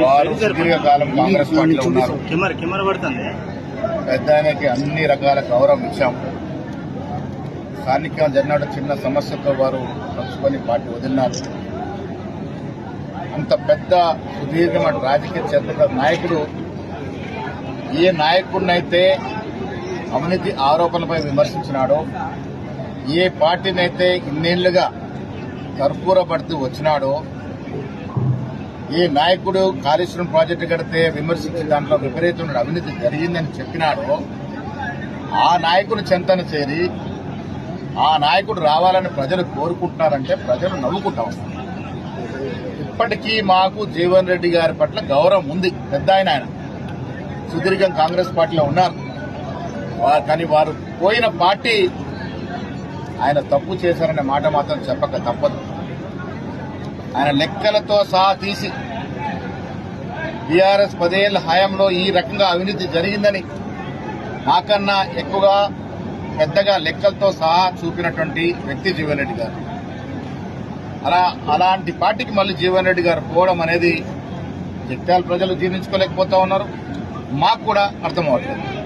వారు సుదీర్ఘకాలం కాంగ్రెస్ పార్టీలో ఉన్నారు. పెద్ద ఆయనకి అన్ని రకాల గౌరవం ఇచ్చాం. స్థానికంగా జరిగిన చిన్న సమస్యతో వారు పంచుకొని పార్టీ వదిలినారు. అంత పెద్ద సుదీర్ఘమైన రాజకీయ చరిత్ర నాయకుడు ఏ నాయకుడినైతే అవినీతి ఆరోపణలపై విమర్శించినాడో, ఏ పార్టీనైతే ఇన్నేళ్లుగా కర్పూరపడుతూ వచ్చినాడో, ఏ నాయకుడు కాళేశ్వరం ప్రాజెక్టు కడితే విమర్శించి దాంట్లో విపరీతమైన అవినీతి జరిగిందని చెప్పినాడో ఆ నాయకుడు చెంతన చేరి ఆ నాయకుడు రావాలని ప్రజలు కోరుకుంటున్నారంటే ప్రజలు నవ్వుకుంటా ఉన్నారు. ఇప్పటికీ మాకు జీవన్ రెడ్డి గారి పట్ల గౌరవం ఉంది. పెద్ద ఆయన సుదీర్ఘం కాంగ్రెస్ పార్టీలో ఉన్నారు. కానీ వారు పోయిన పార్టీ ఆయన తప్పు చేశారనే మాట మాత్రం చెప్పక తప్పదు. ఆయన లెక్కలతో సహా తీసి బీఆర్ఎస్ 10 ఏళ్ల హయాంలో ఈ రకంగా అవినీతి జరిగిందని నాకన్నా ఎక్కువగా పెద్దగా లెక్కలతో సహా చూపినటువంటి వ్యక్తి జీవన్ రెడ్డి గారు. అలాంటి పార్టీకి మళ్ళీ జీవన్ రెడ్డి గారు పోవడం అనేది జగిత్యాల ప్రజలు జీర్ణించుకోలేకపోతా ఉన్నారు. మాకు కూడా అర్థమవుతుంది.